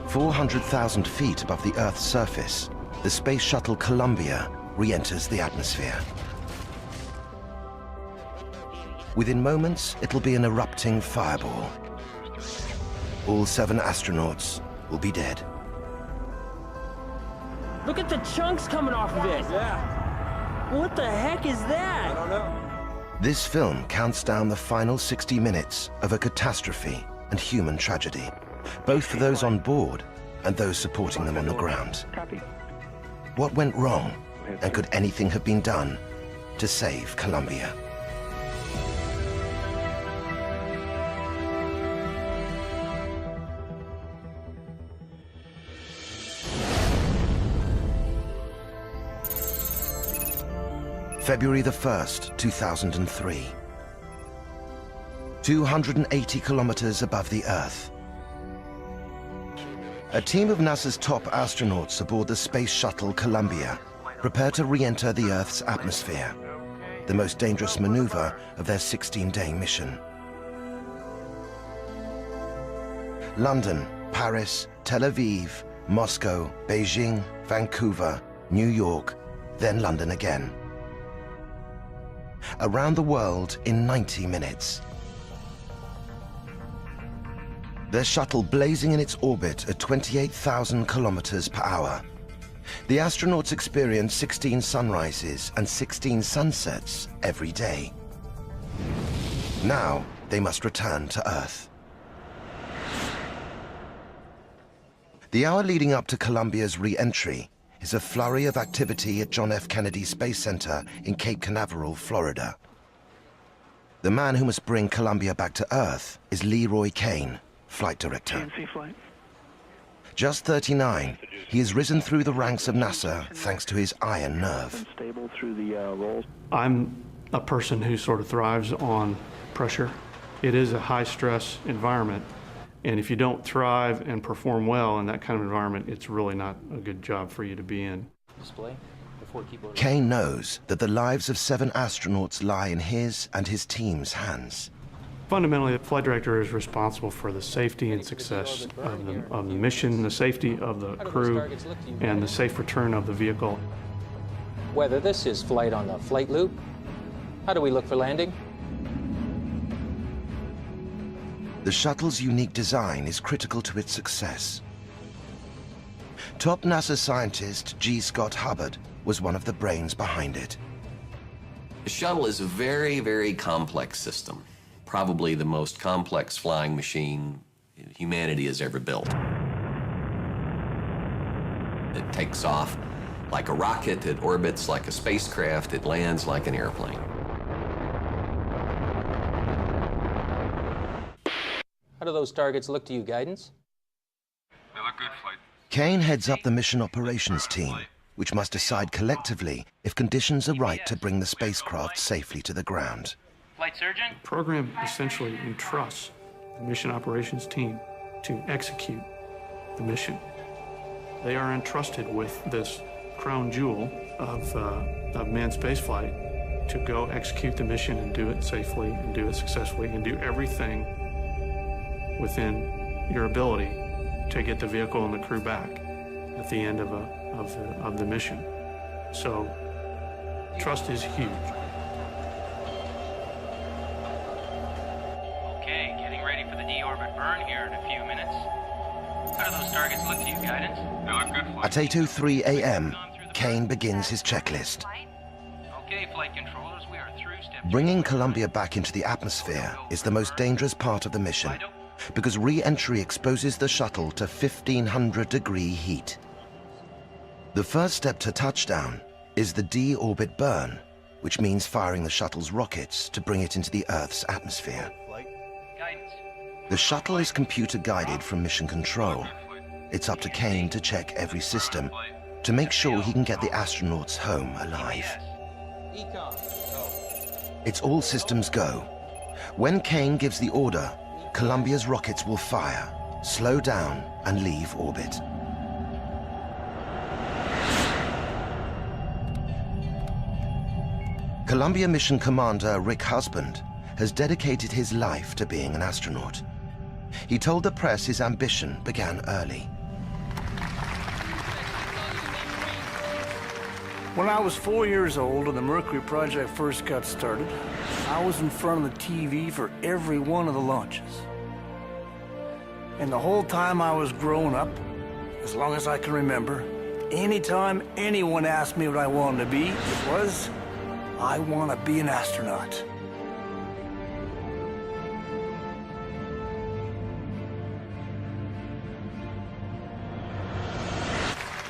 "400,000 feet above the Earth's surface, the space shuttle Columbia re-enters the atmosphere. Within moments, it'll be an erupting fireball. All 7 astronauts will be dead. Look at the chunks coming off of it! Yeah. What the heck is that? I don't know. This film counts down the final 60 minutes of a catastrophe and human tragedy, both for those on board and those supporting them on the ground. What went wrong, and could anything have been done to save Columbia? February the 1st, 2003. 280 kilometers above the Earth. A team of NASA's top astronauts aboard the space shuttle Columbia prepare to re-enter the Earth's atmosphere, the most dangerous maneuver of their 16-day mission. London, Paris, Tel Aviv, Moscow, Beijing, Vancouver, New York, then London again. Around the world in 90 minutes. Their shuttle blazing in its orbit at 28,000 kilometers per hour. The astronauts experience 16 sunrises and 16 sunsets every day. Now they must return to Earth. The hour leading up to Columbia's re-entry is a flurry of activity at John F. Kennedy Space Center in Cape Canaveral, Florida. The man who must bring Columbia back to Earth is Leroy Cain, flight director. Just 39, he has risen through the ranks of NASA thanks to his iron nerve. I'm a person who sort of thrives on pressure. It is a high-stress environment, and if you don't thrive and perform well in that kind of environment, it's really not a good job for you to be in. Cain knows that the lives of 7 astronauts lie in his and his team's hands. Fundamentally, the flight director is responsible for the safety and success of the mission, the safety of the crew, and the safe return of the vehicle. Whether this is flight on the flight loop, how do we look for landing? The shuttle's unique design is critical to its success. Top NASA scientist G. Scott Hubbard was one of the brains behind it. The shuttle is a very, very complex system. Probably the most complex flying machine humanity has ever built. It takes off like a rocket, it orbits like a spacecraft, it lands like an airplane. How do those targets look to you, guidance? They look good, flight. Cain heads up the mission operations team, which must decide collectively if conditions are right to bring the spacecraft safely to the ground. Flight surgeon? The program essentially entrusts the mission operations team to execute the mission. They are entrusted with this crown jewel of manned spaceflight to go execute the mission and do it safely and do it successfully and do everything within your ability to get the vehicle and the crew back at the end of the mission. So trust is huge. Okay, getting ready for the deorbit burn here in a few minutes. How do those targets look to you, guidance? They look good, flight. At 8:03 a.m., Cain begins his checklist. Okay, flight controllers, we are through step. Bringing Columbia back into the atmosphere is the most dangerous part of the mission, because re-entry exposes the shuttle to 1,500-degree heat. The first step to touchdown is the de-orbit burn, which means firing the shuttle's rockets to bring it into the Earth's atmosphere. The shuttle is computer-guided from mission control. It's up to Cain to check every system to make sure he can get the astronauts home alive. It's all systems go. When Cain gives the order, Columbia's rockets will fire, slow down, and leave orbit. Columbia mission commander Rick Husband has dedicated his life to being an astronaut. He told the press his ambition began early. When I was 4 years old and the Mercury project first got started, I was in front of the TV for every one of the launches. And the whole time I was growing up, as long as I can remember, anytime anyone asked me what I wanted to be, it was, I want to be an astronaut.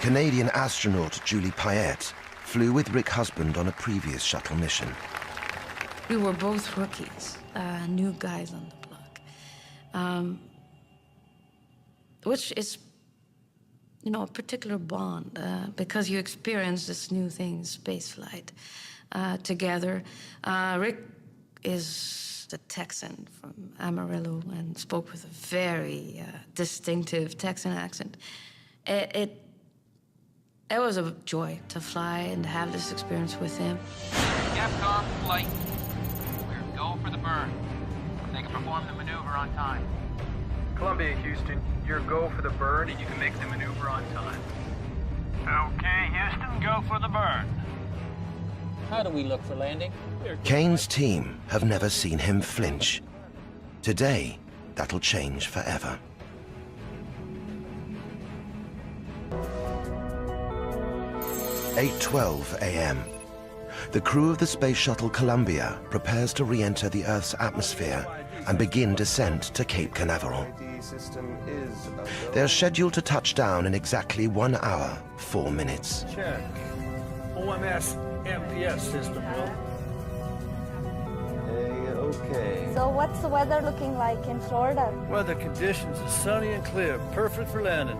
Canadian astronaut Julie Payette flew with Rick Husband on a previous shuttle mission. We were both rookies, new guys on the block, which is, you know, a particular bond because you experience this new thing, spaceflight, together. Rick is the Texan from Amarillo and spoke with a very distinctive Texan accent. It was a joy to fly and have this experience with him. Capcom flight. We're go for the burn. They can perform the maneuver on time. Columbia, Houston, you're go for the burn and you can make the maneuver on time. Okay, Houston, go for the burn. How do we look for landing? Kane's team have never seen him flinch. Today, that'll change forever. 8:12 a.m. The crew of the Space Shuttle Columbia prepares to re-enter the Earth's atmosphere and begin descent to Cape Canaveral. They are scheduled to touch down in exactly 1 hour, 4 minutes. Check. OMS MPS system, Will. Okay. So what's the weather looking like in Florida? Weather conditions are sunny and clear, perfect for landing.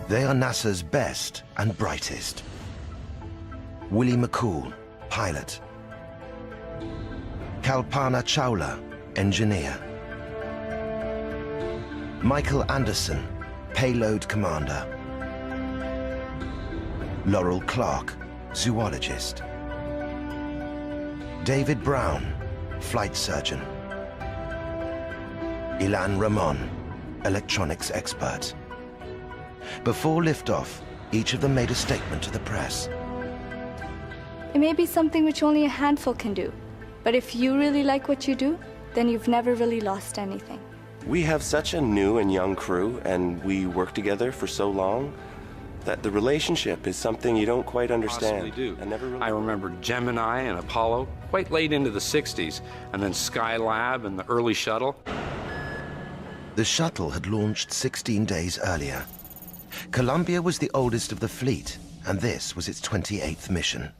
They are NASA's best and brightest. Willie McCool, pilot. Kalpana Chawla, engineer. Michael Anderson, payload commander. Laurel Clark, zoologist. David Brown, flight surgeon. Ilan Ramon, electronics expert. Before liftoff, each of them made a statement to the press. It may be something which only a handful can do, but if you really like what you do, then you've never really lost anything. We have such a new and young crew, and we work together for so long that the relationship is something you don't quite understand. I remember Gemini and Apollo quite late into the 60s, and then Skylab and the early shuttle. The shuttle had launched 16 days earlier. Columbia was the oldest of the fleet, and this was its 28th mission.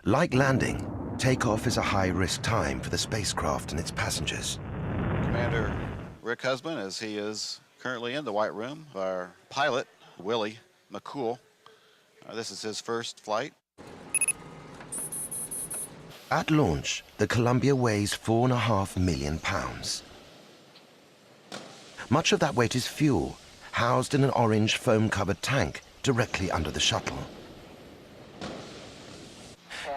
Like landing, takeoff is a high-risk time for the spacecraft and its passengers. Commander Rick Husband, as he is currently in the White Room, our pilot, Willie McCool. This is his first flight. At launch, the Columbia weighs 4.5 million pounds. Much of that weight is fuel, housed in an orange foam-covered tank directly under the shuttle.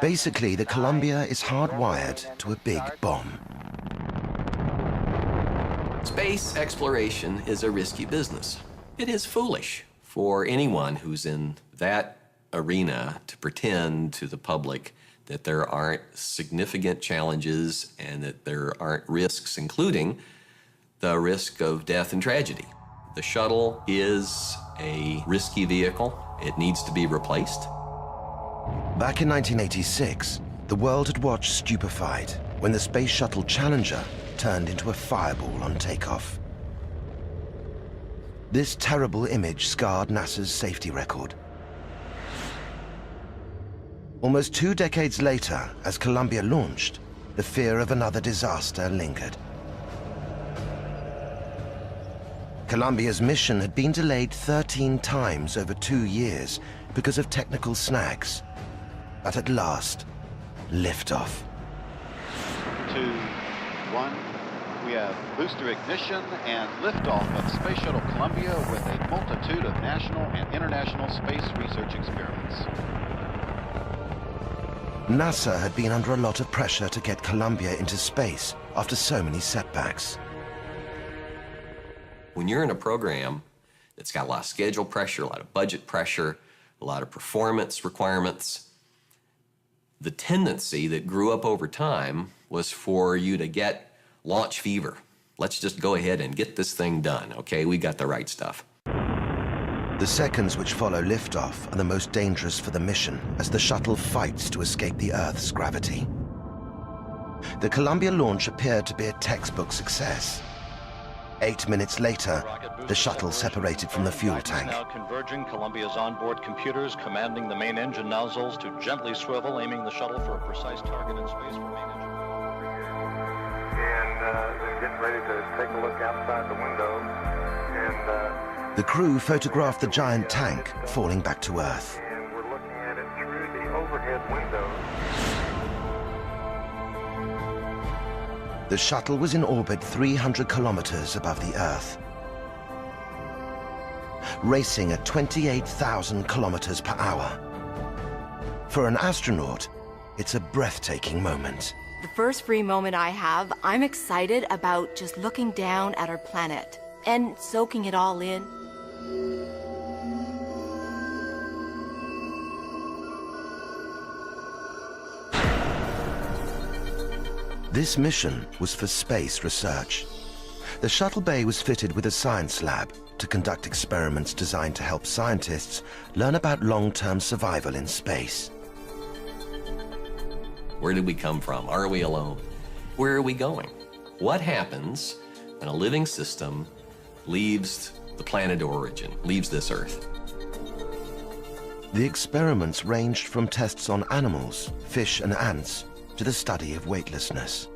Basically, the Columbia is hardwired to a big bomb. Space exploration is a risky business. It is foolish for anyone who's in that arena to pretend to the public that there aren't significant challenges and that there aren't risks, including the risk of death and tragedy. The shuttle is a risky vehicle. It needs to be replaced. Back in 1986, the world had watched stupefied when the Space Shuttle Challenger turned into a fireball on takeoff. This terrible image scarred NASA's safety record. Almost 2 decades later, as Columbia launched, the fear of another disaster lingered. Columbia's mission had been delayed 13 times over 2 years because of technical snags. But at last, liftoff. 2, 1. We have booster ignition and liftoff of Space Shuttle Columbia with a multitude of national and international space research experiments. NASA had been under a lot of pressure to get Columbia into space after so many setbacks. When you're in a program that's got a lot of schedule pressure, a lot of budget pressure, a lot of performance requirements, the tendency that grew up over time was for you to get launch fever. Let's just go ahead and get this thing done, okay? We got the right stuff. The seconds which follow liftoff are the most dangerous for the mission as the shuttle fights to escape the Earth's gravity. The Columbia launch appeared to be a textbook success. 8 minutes later, the shuttle separated from the fuel tank. Now converging, Columbia's onboard computers commanding the main engine nozzles to gently swivel, aiming the shuttle for a precise target in space for main engine. And they're getting ready to take a look outside the window. And The crew photographed the giant tank falling back to Earth. and we're looking at it through the overhead window. The shuttle was in orbit 300 kilometers above the Earth, racing at 28,000 kilometers per hour. For an astronaut, it's a breathtaking moment. The first free moment I have, I'm excited about just looking down at our planet and soaking it all in. This mission was for space research. The shuttle bay was fitted with a science lab to conduct experiments designed to help scientists learn about long-term survival in space. Where did we come from? Are we alone? Where are we going? What happens when a living system leaves the planet of origin, leaves this Earth? The experiments ranged from tests on animals, fish and ants, to the study of weightlessness.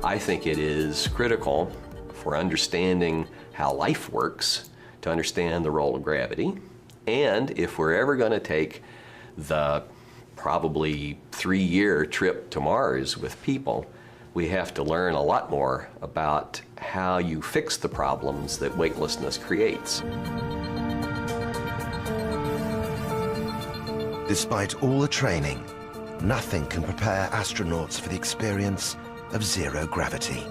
I think it is critical for understanding how life works to understand the role of gravity. And if we're ever going to take the probably 3-year trip to Mars with people, we have to learn a lot more about how you fix the problems that weightlessness creates. Despite all the training, nothing can prepare astronauts for the experience of zero gravity.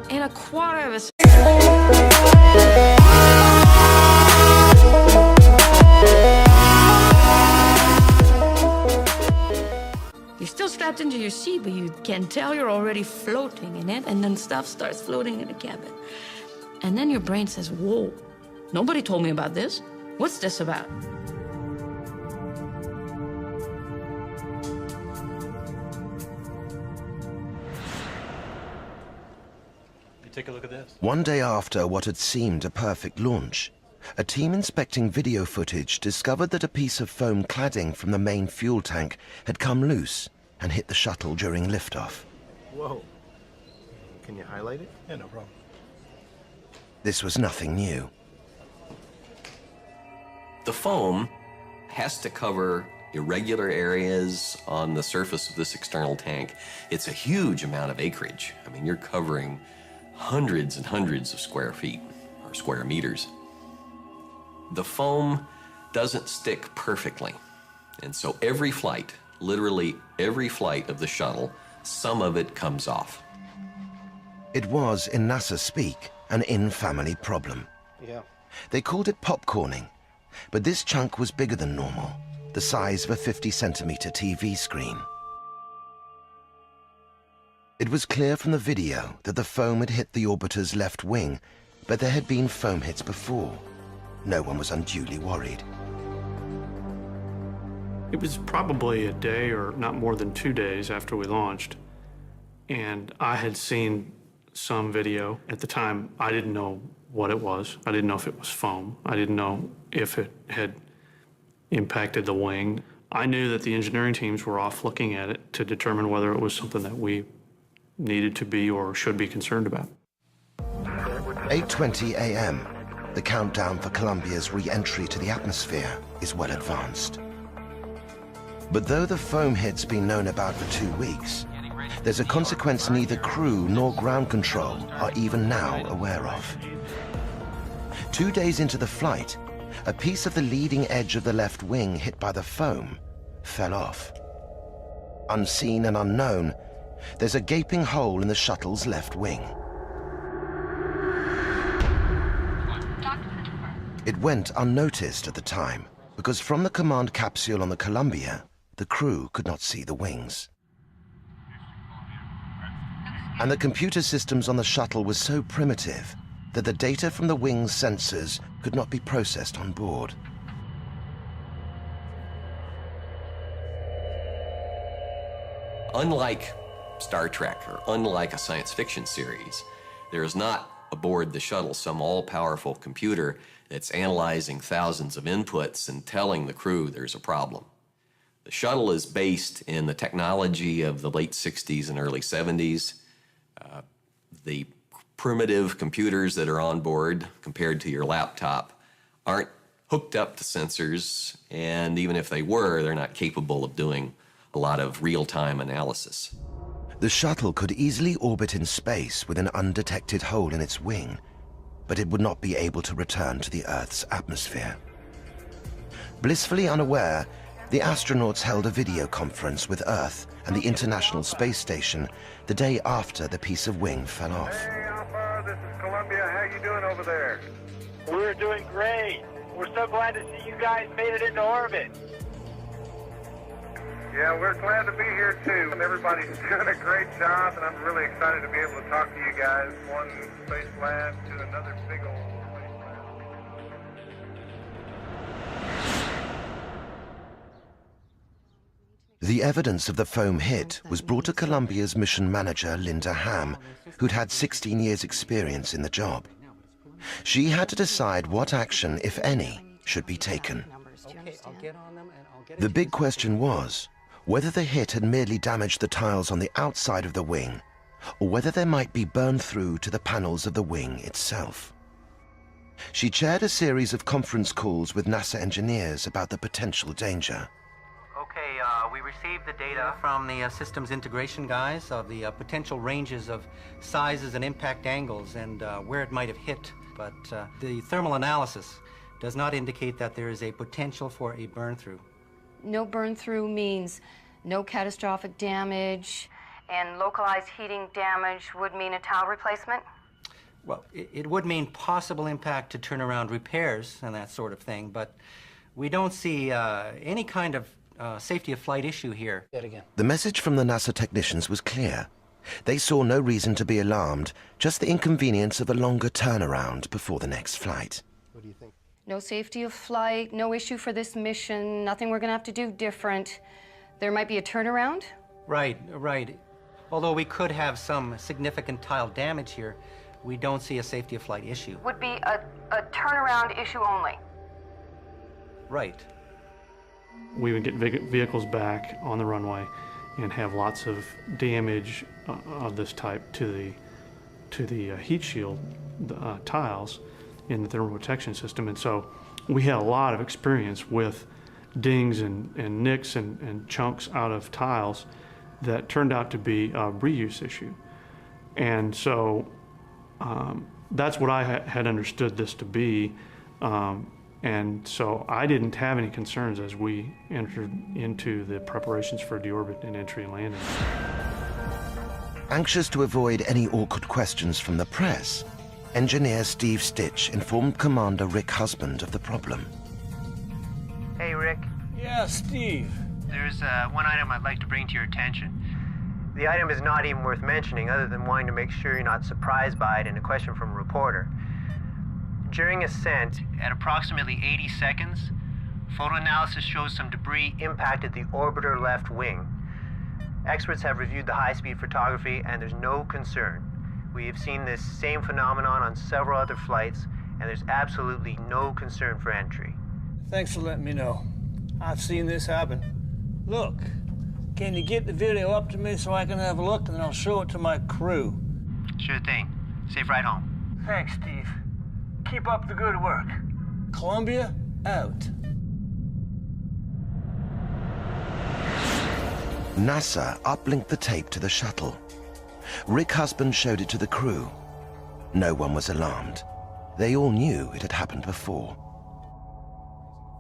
In a quarter of a You're still strapped into your seat, but you can tell you're already floating in it, and then stuff starts floating in the cabin. And then your brain says, whoa, nobody told me about this. What's this about? Take a look at this. One day after what had seemed a perfect launch, a team inspecting video footage discovered that a piece of foam cladding from the main fuel tank had come loose and hit the shuttle during liftoff. Whoa. Can you highlight it? Yeah, no problem. This was nothing new. The foam has to cover irregular areas on the surface of this external tank. It's a huge amount of acreage. I mean, you're covering hundreds and hundreds of square feet or square meters. The foam doesn't stick perfectly. And so every flight, literally every flight of the shuttle, some of it comes off. It was, in NASA speak, an in-family problem. Yeah. They called it popcorning, but this chunk was bigger than normal, the size of a 50-centimeter TV screen. It was clear from the video that the foam had hit the orbiter's left wing, but there had been foam hits before. No one was unduly worried. It was probably a day or not more than 2 days after we launched, and I had seen some video. At the time, I didn't know what it was. I didn't know if it was foam. I didn't know if it had impacted the wing. I knew that the engineering teams were off looking at it to determine whether it was something that we needed to be or should be concerned about. 8:20 a.m. The countdown for Columbia's re-entry to the atmosphere is well advanced. But though the foam hit's been known about for 2 weeks, There's a consequence neither crew nor ground control are even now aware of. 2 days into the flight, a piece of the leading edge of the left wing hit by the foam fell off. Unseen and unknown, there's a gaping hole in the shuttle's left wing. It went unnoticed at the time because from the command capsule on the Columbia, the crew could not see the wings. And the computer systems on the shuttle were so primitive that the data from the wing's sensors could not be processed on board. Unlike Star Trek or unlike a science fiction series, there is not aboard the shuttle some all-powerful computer that's analyzing thousands of inputs and telling the crew there's a problem. The shuttle is based in the technology of the late 60s and early 70s. The primitive computers that are on board compared to your laptop aren't hooked up to sensors, and even if they were, they're not capable of doing a lot of real-time analysis. The shuttle could easily orbit in space with an undetected hole in its wing, but it would not be able to return to the Earth's atmosphere. Blissfully unaware, the astronauts held a video conference with Earth and the International Space Station the day after the piece of wing fell off. Hey, Alpha, this is Columbia. How you doing over there? We're doing great. We're so glad to see you guys made it into orbit. Yeah, we're glad to be here too. And everybody's doing a great job, and I'm really excited to be able to talk to you guys. One space lab to another big old space lab. The evidence of the foam hit was brought to Columbia's mission manager, Linda Ham, who'd had 16 years' experience in the job. She had to decide what action, if any, should be taken. The big question was whether the hit had merely damaged the tiles on the outside of the wing, or whether there might be burn-through to the panels of the wing itself. She chaired a series of conference calls with NASA engineers about the potential danger. Okay, we received the data from the systems integration guys of the potential ranges of sizes and impact angles and where it might have hit, but the thermal analysis does not indicate that there is a potential for a burn-through. No burn-through means no catastrophic damage, and localized heating damage would mean a tile replacement? Well, it would mean possible impact to turnaround repairs and that sort of thing, but we don't see any kind of safety of flight issue here. The message from the NASA technicians was clear. They saw no reason to be alarmed, just the inconvenience of a longer turnaround before the next flight. What do you think? No safety of flight, no issue for this mission, nothing we're gonna have to do different. There might be a turnaround? Right. Although we could have some significant tile damage here, we don't see a safety of flight issue. Would be a turnaround issue only. Right. We would get vehicles back on the runway and have lots of damage of this type to the heat shield tiles in the thermal protection system. And so we had a lot of experience with dings and nicks and chunks out of tiles that turned out to be a reuse issue. And so that's what I had understood this to be. And so I didn't have any concerns as we entered into the preparations for deorbit and entry and landing. Anxious to avoid any awkward questions from the press, engineer Steve Stitch informed Commander Rick Husband of the problem. Hey, Rick. Yeah, Steve. There's one item I'd like to bring to your attention. The item is not even worth mentioning other than wanting to make sure you're not surprised by it in a question from a reporter. During ascent, at approximately 80 seconds, photo analysis shows some debris impacted the orbiter left wing. Experts have reviewed the high-speed photography and there's no concern. We have seen this same phenomenon on several other flights and there's absolutely no concern for entry. Thanks for letting me know. I've seen this happen. Look, can you get the video up to me so I can have a look and then I'll show it to my crew? Sure thing. Safe ride home. Thanks, Steve. Keep up the good work. Columbia, out. NASA uplinked the tape to the shuttle. Rick Husband showed it to the crew. No one was alarmed. They all knew it had happened before.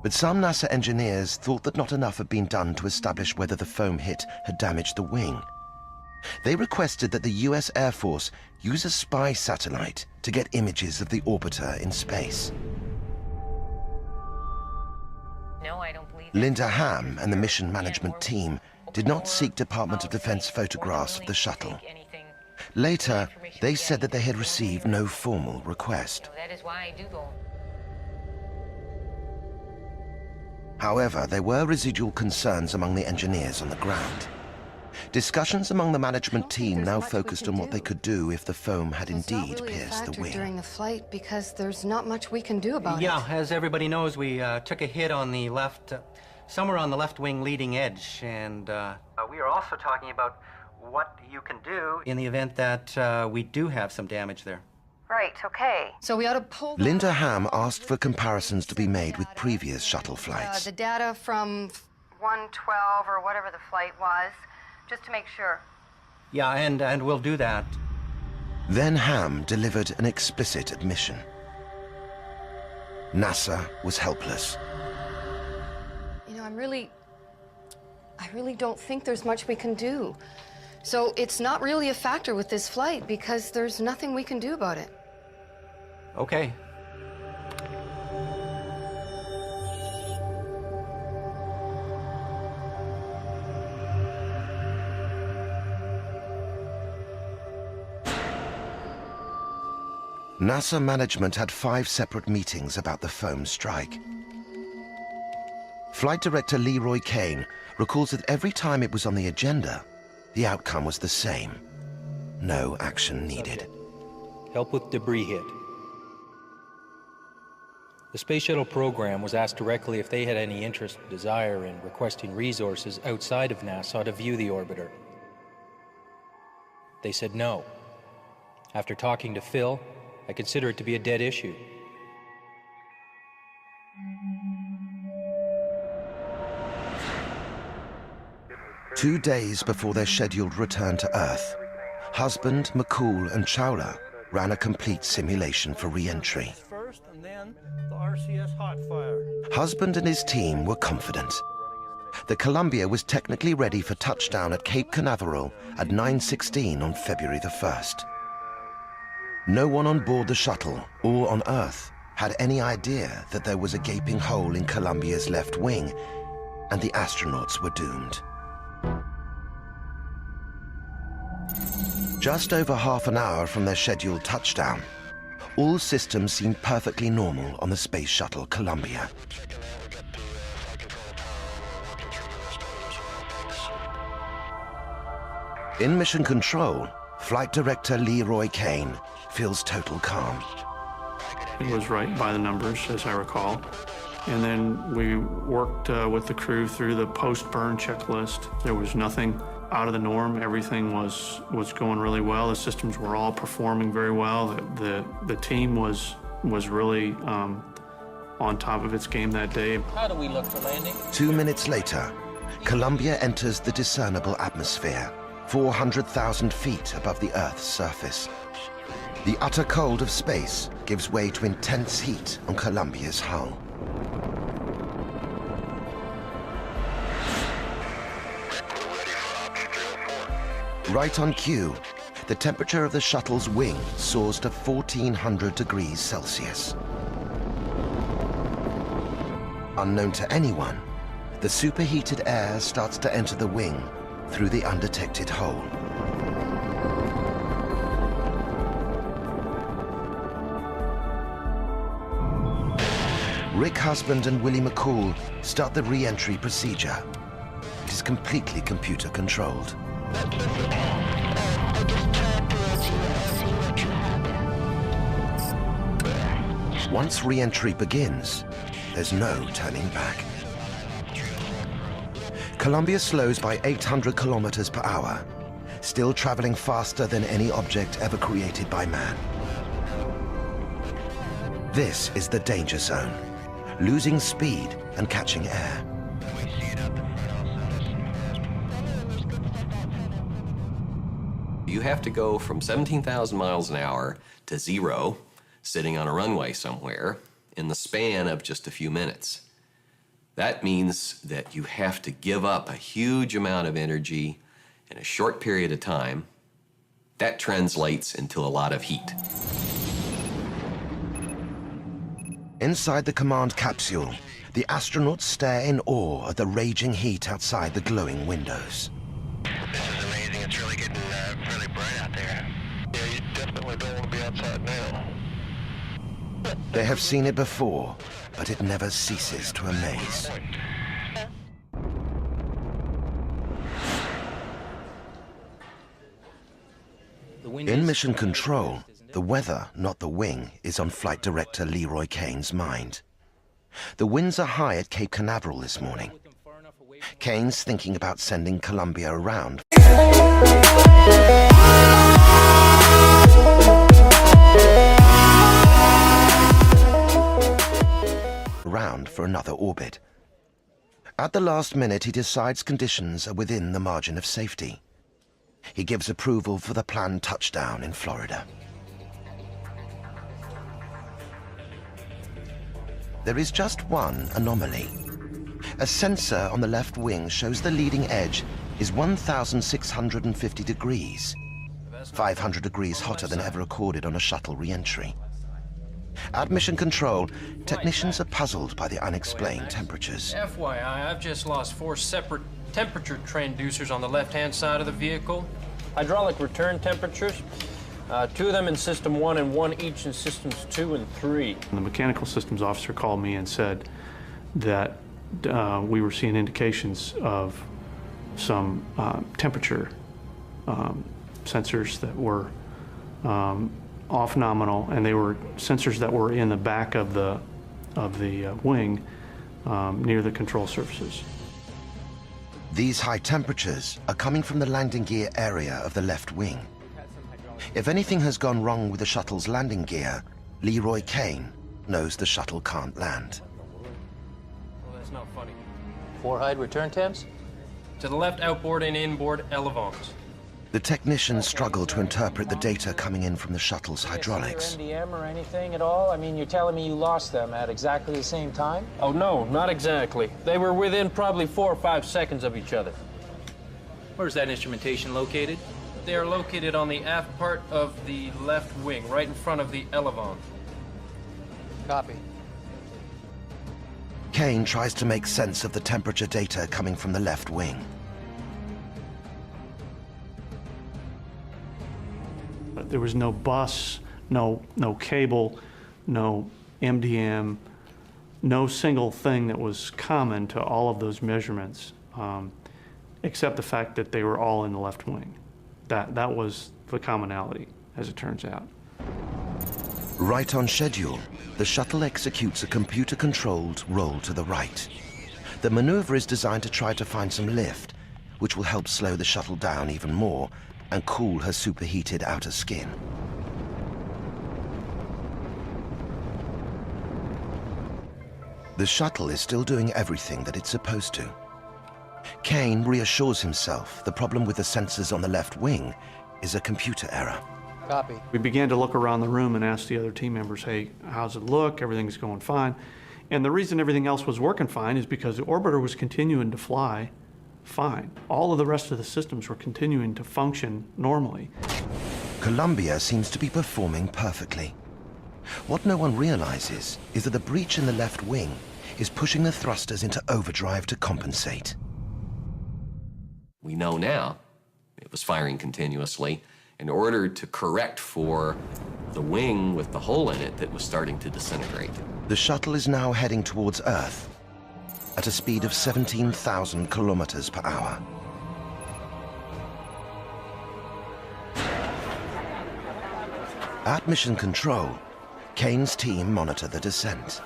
But some NASA engineers thought that not enough had been done to establish whether the foam hit had damaged the wing. They requested that the US Air Force use a spy satellite to get images of the orbiter in space. No, I don't believe Linda Ham and the mission management team did not seek Department of Defense photographs of the shuttle. Later, they said that they had received no formal request. that is why I do go. However, there were residual concerns among the engineers on the ground. Discussions among the management team now focused on what they could do if the foam had indeed pierced the wing. During the flight, because there's not much we can do about it. Yeah, as everybody knows, we took a hit on the left, somewhere on the left wing leading edge, and we are also talking about what you can do in the event that we do have some damage there. Right, okay. So we ought to pull Linda Ham asked for comparisons to be made with previous shuttle flights. the data from 112 or whatever the flight was, just to make sure. Yeah, and we'll do that. Then Ham delivered an explicit admission. NASA was helpless. You know, I really don't think there's much we can do. So it's not really a factor with this flight because there's nothing we can do about it. Okay. NASA management had 5 separate meetings about the foam strike. Flight director Leroy Kane recalls that every time it was on the agenda, the outcome was the same. No action needed. Help with debris hit. The Space Shuttle program was asked directly if they had any interest or desire in requesting resources outside of NASA to view the orbiter. They said no. After talking to Phil, I consider it to be a dead issue. Two days before their scheduled return to Earth, Husband, McCool, and Chowla ran a complete simulation for re-entry. First, and then the RCS hot fire. Husband and his team were confident. The Columbia was technically ready for touchdown at Cape Canaveral at 9:16 on February the 1st. No one on board the shuttle or on Earth had any idea that there was a gaping hole in Columbia's left wing, and the astronauts were doomed. Just over half an hour from their scheduled touchdown, all systems seemed perfectly normal on the Space Shuttle Columbia. In mission control, Flight Director Leroy Kane feels total calm. It was right by the numbers, as I recall. And then we worked with the crew through the post-burn checklist. There was nothing out of the norm. Everything was going really well. The systems were all performing very well. The team was really on top of its game that day. How do we look for landing? 2 minutes later, Columbia enters the discernible atmosphere, 400,000 feet above the Earth's surface. The utter cold of space gives way to intense heat on Columbia's hull. Right on cue, the temperature of the shuttle's wing soars to 1,400 degrees Celsius. Unknown to anyone, the superheated air starts to enter the wing through the undetected hole. Rick Husband and Willie McCool start the re-entry procedure. It is completely computer-controlled. Once re-entry begins, there's no turning back. Columbia slows by 800 kilometers per hour, still traveling faster than any object ever created by man. This is the danger zone, losing speed and catching air. You have to go from 17,000 miles an hour to 0, sitting on a runway somewhere, in the span of just a few minutes. That means that you have to give up a huge amount of energy in a short period of time. That translates into a lot of heat. Inside the command capsule, the astronauts stare in awe at the raging heat outside the glowing windows. This is amazing. It's really getting really bright out there. Yeah, you definitely don't want to be outside now. They have seen it before, but it never ceases to amaze. In mission control, the weather, not the wing, is on flight director Leroy Kane's mind. The winds are high at Cape Canaveral this morning. Kane's thinking about sending Columbia around for another orbit. At the last minute, he decides conditions are within the margin of safety. He gives approval for the planned touchdown in Florida. There is just one anomaly. A sensor on the left wing shows the leading edge is 1,650 degrees, 500 degrees hotter than ever recorded on a shuttle re-entry. At mission control, technicians are puzzled by the unexplained temperatures. FYI, I've just lost 4 separate temperature transducers on the left-hand side of the vehicle. Hydraulic return temperatures, 2 of them in System 1 and 1 each in Systems 2 and 3. The mechanical systems officer called me and said that we were seeing indications of some temperature sensors that were off nominal, and they were sensors that were in the back of the wing near the control surfaces. These high temperatures are coming from the landing gear area of the left wing. If anything has gone wrong with the shuttle's landing gear, Leroy Kane knows the shuttle can't land. Well, that's not funny. 4 hide return temps? To the left outboard and inboard elevons. The technicians struggle to interpret the data coming in from the shuttle's hydraulics. NDM or anything at all? I mean, you're telling me you lost them at exactly the same time? Oh, no, not exactly. They were within probably 4 or 5 seconds of each other. Where's that instrumentation located? They are located on the aft part of the left wing, right in front of the elevon. Copy. Kane tries to make sense of the temperature data coming from the left wing. There was no bus, no cable, no MDM, no single thing that was common to all of those measurements, except the fact that they were all in the left wing. That was the commonality, as it turns out. Right on schedule, the shuttle executes a computer-controlled roll to the right. The maneuver is designed to try to find some lift, which will help slow the shuttle down even more and cool her superheated outer skin. The shuttle is still doing everything that it's supposed to. Kane reassures himself the problem with the sensors on the left wing is a computer error. Copy. We began to look around the room and ask the other team members, hey, how's it look? Everything's going fine. And the reason everything else was working fine is because the orbiter was continuing to fly fine. All of the rest of the systems were continuing to function normally. Columbia seems to be performing perfectly. What no one realizes is that the breach in the left wing is pushing the thrusters into overdrive to compensate. We know now it was firing continuously in order to correct for the wing with the hole in it that was starting to disintegrate. The shuttle is now heading towards Earth at a speed of 17,000 kilometers per hour. At mission control, Kane's team monitor the descent.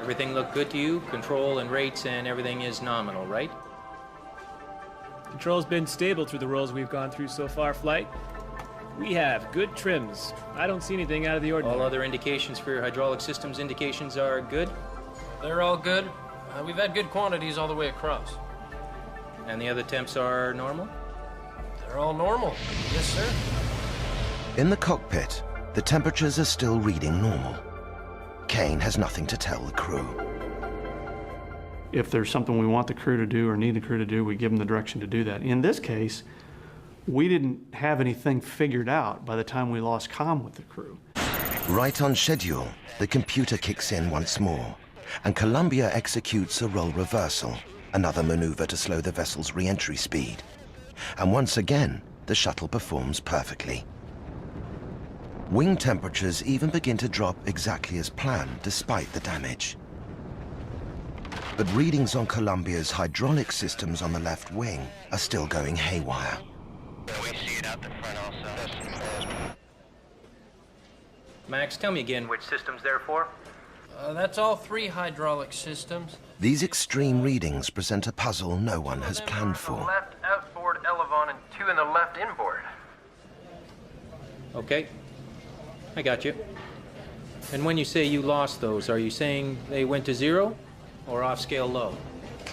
Everything looked good to you? Control and rates and everything is nominal, right? Control's been stable through the rolls we've gone through so far, Flight. We have good trims. I don't see anything out of the ordinary. All other indications for your hydraulic systems indications are good? They're all good. We've had good quantities all the way across. And the other temps are normal? They're all normal. Yes, sir. In the cockpit, the temperatures are still reading normal. Kane has nothing to tell the crew. If there's something we want the crew to do or need the crew to do, we give them the direction to do that. In this case, we didn't have anything figured out by the time we lost comm with the crew. Right on schedule, the computer kicks in once more, and Columbia executes a role reversal, another maneuver to slow the vessel's re-entry speed. And once again, the shuttle performs perfectly. Wing temperatures even begin to drop exactly as planned, despite the damage. But readings on Columbia's hydraulic systems on the left wing are still going haywire. We see it out the front also. Max, tell me again. Which system's there for? That's all 3 hydraulic systems. These extreme readings present a puzzle no one has planned for. Left outboard elevon and 2 in the left inboard. Okay. I got you. And when you say you lost those, are you saying they went to 0 or off scale low?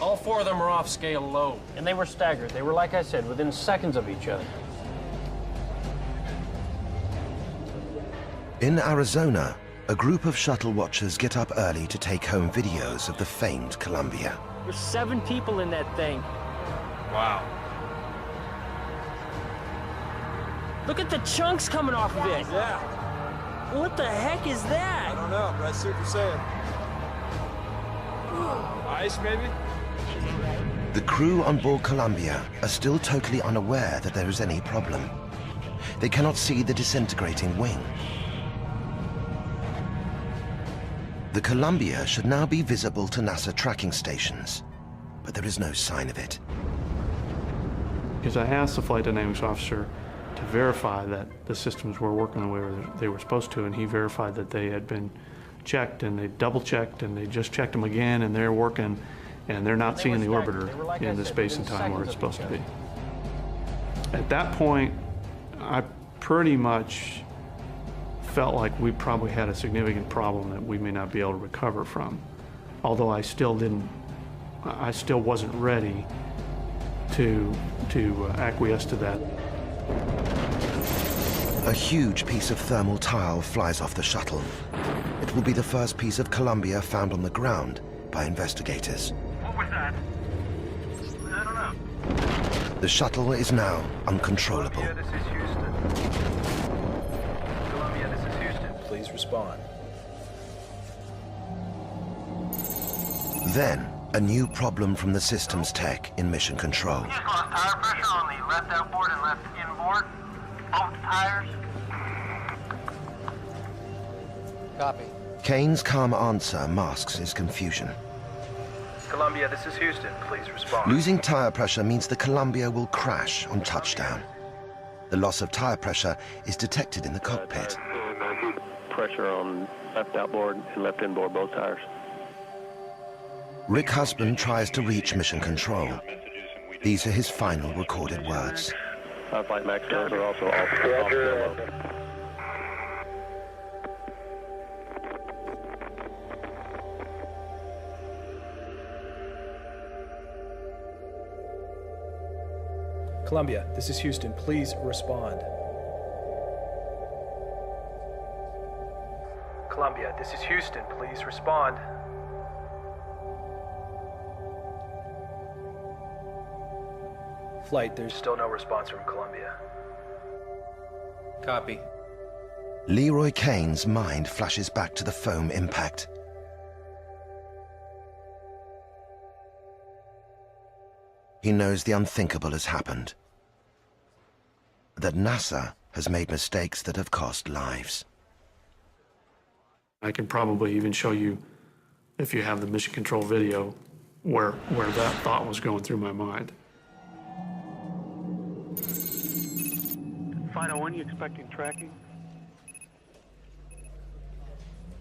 All 4 of them are off scale low. And they were staggered. They were, like I said, within seconds of each other. In Arizona, a group of shuttle watchers get up early to take home videos of the famed Columbia. There's 7 people in that thing. Wow. Look at the chunks coming off of it. Yeah. What the heck is that? I don't know, but I see what you're saying. Ice, maybe? The crew on board Columbia are still totally unaware that there is any problem. They cannot see the disintegrating wing. The Columbia should now be visible to NASA tracking stations, but there is no sign of it. Because I asked the flight dynamics officer to verify that the systems were working the way they were supposed to, and he verified that they had been checked, and they double-checked, and they just checked them again, and they're working, and they're not seeing the orbiter in the space and time where it's supposed to be. At that point, I pretty much felt like we probably had a significant problem that we may not be able to recover from. Although I still wasn't ready to acquiesce to that. A huge piece of thermal tile flies off the shuttle. It will be the first piece of Columbia found on the ground by investigators. What was that? I don't know. The shuttle is now uncontrollable. Columbia, this is Houston. Columbia, this is Houston. Please respond. Then, a new problem from the systems tech in mission control. We just lost tire pressure on the left outboard and left inboard. Both tires. Copy. Kane's calm answer masks his confusion. Columbia, this is Houston. Please respond. Losing tire pressure means the Columbia will crash on touchdown. The loss of tire pressure is detected in the cockpit. Pressure on left outboard and left inboard, both tires. Rick Husband tries to reach mission control. These are his final recorded words. Flight Max those are also off scale low. Columbia, this is Houston. Please respond. Columbia, this is Houston. Please respond. Flight, there's still no response from Columbia. Copy. Leroy Kane's mind flashes back to the foam impact. He knows the unthinkable has happened. That NASA has made mistakes that have cost lives. I can probably even show you, if you have the mission control video, where that thought was going through my mind. Final, when are you expecting tracking?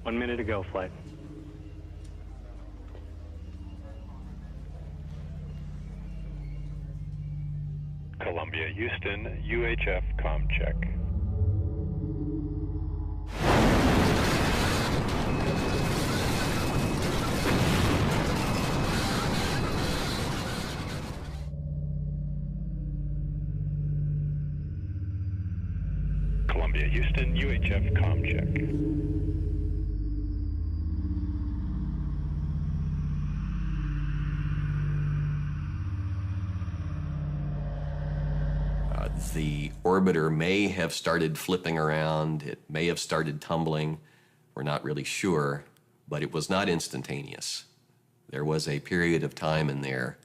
1 minute to go, flight. Columbia, Houston, UHF comm check. Columbia, Houston, UHF comm check. The orbiter may have started flipping around, it may have started tumbling, we're not really sure, but it was not instantaneous. There was a period of time in there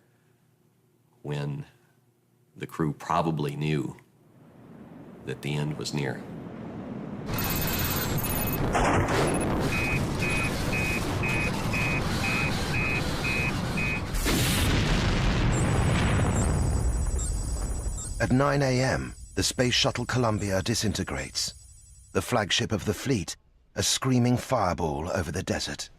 when the crew probably knew that the end was near. At 9 a.m., the Space Shuttle Columbia disintegrates. The flagship of the fleet, a screaming fireball over the desert.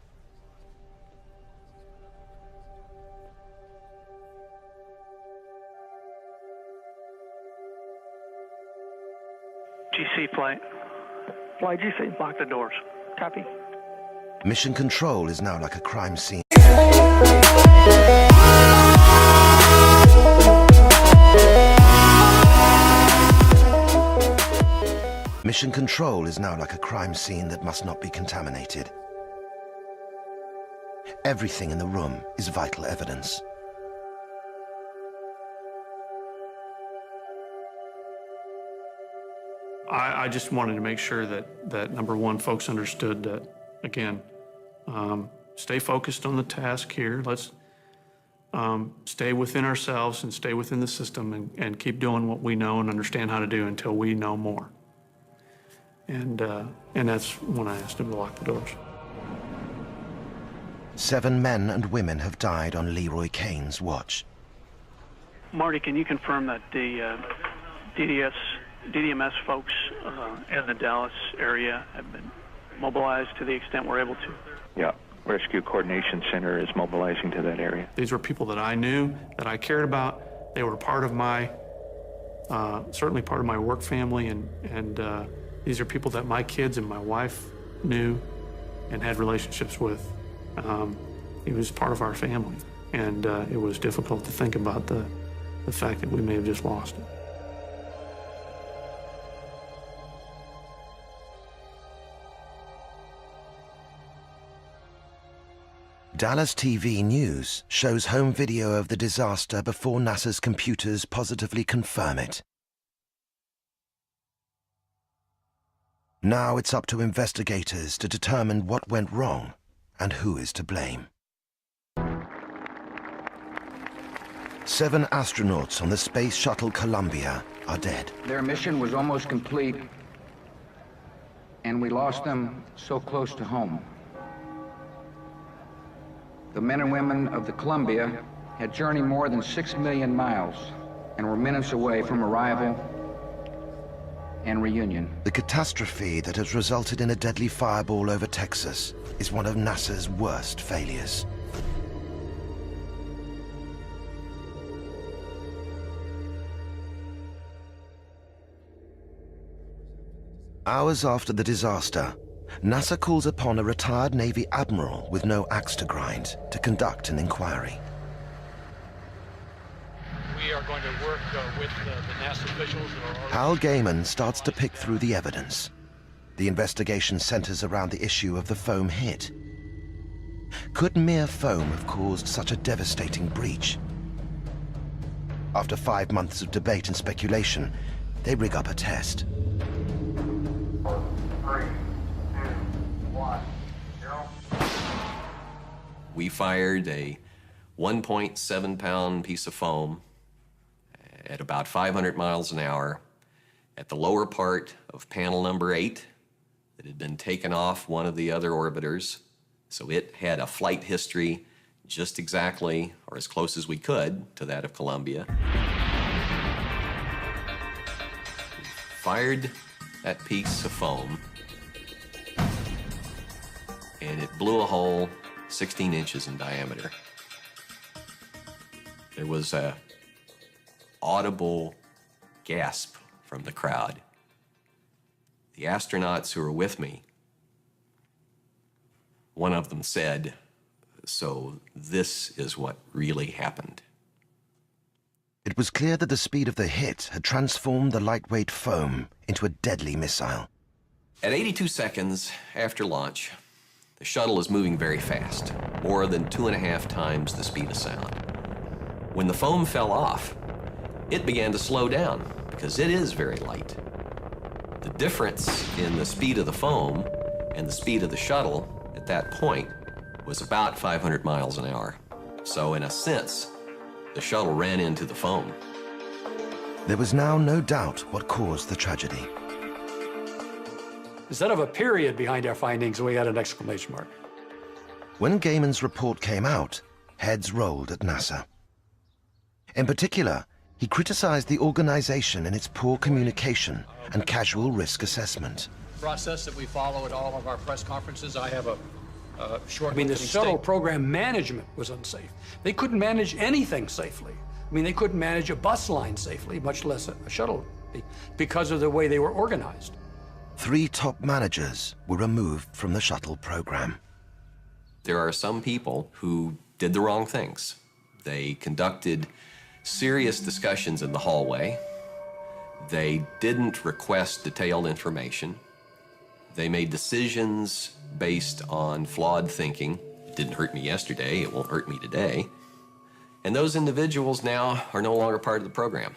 GC flight. Flight GC, lock the doors. Copy. Mission control is now like a crime scene. Mission control is now like a crime scene that must not be contaminated. Everything in the room is vital evidence. I just wanted to make sure that number one, folks understood that, again, stay focused on the task here. Let's stay within ourselves and stay within the system and keep doing what we know and understand how to do until we know more. And that's when I asked him to lock the doors. 7 men and women have died on Leroy Kane's watch. Marty, can you confirm that the DDMS folks in the Dallas area have been mobilized to the extent we're able to? Yeah, Rescue Coordination Center is mobilizing to that area. These were people that I knew, that I cared about. They were part of my, certainly part of my work family, and these are people that my kids and my wife knew and had relationships with. He was part of our family, and it was difficult to think about the fact that we may have just lost him. Dallas TV News shows home video of the disaster before NASA's computers positively confirm it. Now it's up to investigators to determine what went wrong and who is to blame. 7 astronauts on the Space Shuttle Columbia are dead. Their mission was almost complete, and we lost them so close to home. The men and women of the Columbia had journeyed more than 6 million miles and were minutes away from arrival and reunion. The catastrophe that has resulted in a deadly fireball over Texas is one of NASA's worst failures. Hours after the disaster, NASA calls upon a retired Navy admiral with no axe to grind to conduct an inquiry. We are going to work with the NASA officials. Hal Gaiman starts to pick through the evidence. The investigation centers around the issue of the foam hit. Could mere foam have caused such a devastating breach? After 5 months of debate and speculation, they rig up a test. 3, 2, 1, 0. We fired a 1.7-pound piece of foam at about 500 miles an hour at the lower part of panel number 8 that had been taken off one of the other orbiters. So it had a flight history just exactly, or as close as we could, to that of Columbia. We fired that piece of foam, and it blew a hole 16 inches in diameter. There was a audible gasp from the crowd. The astronauts who were with me, one of them said, "So this is what really happened." It was was clear that the speed of the hit had transformed the lightweight foam into a deadly missile. At 82 seconds after launch, the shuttle is moving very fast, more than 2.5 times the speed of sound. When the foam fell off, it began to slow down because it is very light. The difference in the speed of the foam and the speed of the shuttle at that point was about 500 miles an hour. So in a sense, the shuttle ran into the foam. There was now no doubt what caused the tragedy. Instead of a period behind our findings, we had an exclamation mark. When Gaiman's report came out, heads rolled at NASA. In particular, he criticized the organization in its poor communication and casual risk assessment. Process that we follow at all of our press conferences. I have a short. I mean, the shuttle program management was unsafe. They couldn't manage anything safely. I mean, they couldn't manage a bus line safely, much less a shuttle, because of the way they were organized. 3 top managers were removed from the shuttle program. There are some people who did the wrong things. They conducted serious discussions in the hallway. They didn't request detailed information. They made decisions based on flawed thinking. It didn't hurt me yesterday, it won't hurt me today. And those individuals now are no longer part of the program.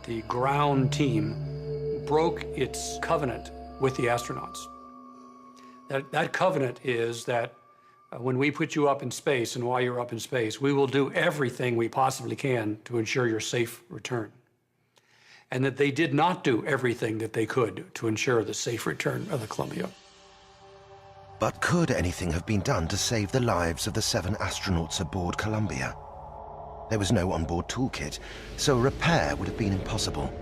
The ground team broke its covenant with the astronauts. That covenant is that when we put you up in space and while you're up in space, we will do everything we possibly can to ensure your safe return. And that they did not do everything that they could to ensure the safe return of the Columbia. But could anything have been done to save the lives of the 7 astronauts aboard Columbia? There was no onboard toolkit, so a repair would have been impossible.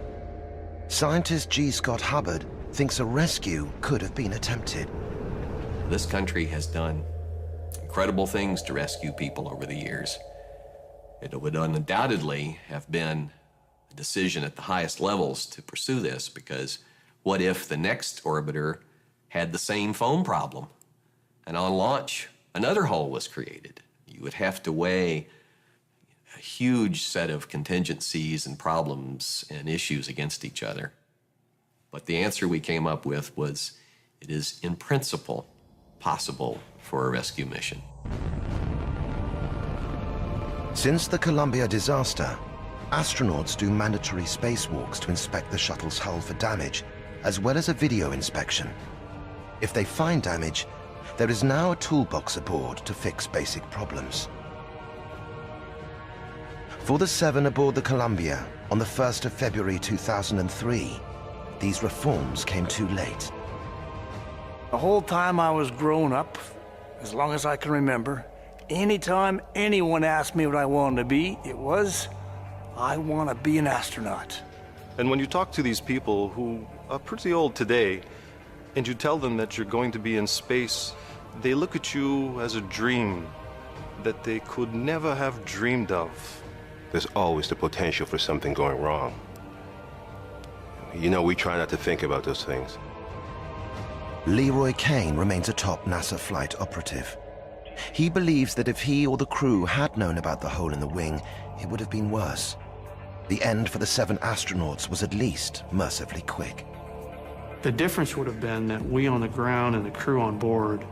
Scientist G. Scott Hubbard thinks a rescue could have been attempted. This country has done incredible things to rescue people over the years. It would undoubtedly have been a decision at the highest levels to pursue this, because what if the next orbiter had the same foam problem? And on launch, another hole was created. You would have to weigh a huge set of contingencies and problems and issues against each other. But the answer we came up with was, it is in principle possible for a rescue mission. Since the Columbia disaster, astronauts do mandatory spacewalks to inspect the shuttle's hull for damage, as well as a video inspection. If they find damage, there is now a toolbox aboard to fix basic problems. For the 7 aboard the Columbia on the 1st of February 2003, these reforms came too late. The whole time I was growing up, as long as I can remember, anytime anyone asked me what I wanted to be, it was, I want to be an astronaut. And when you talk to these people who are pretty old today, and you tell them that you're going to be in space, they look at you as a dream that they could never have dreamed of. There's always the potential for something going wrong. You know, we try not to think about those things. Leroy Kane remains a top NASA flight operative. He believes that if he or the crew had known about the hole in the wing, it would have been worse. The end for the 7 astronauts was at least mercifully quick. The difference would have been that we on the ground and the crew on board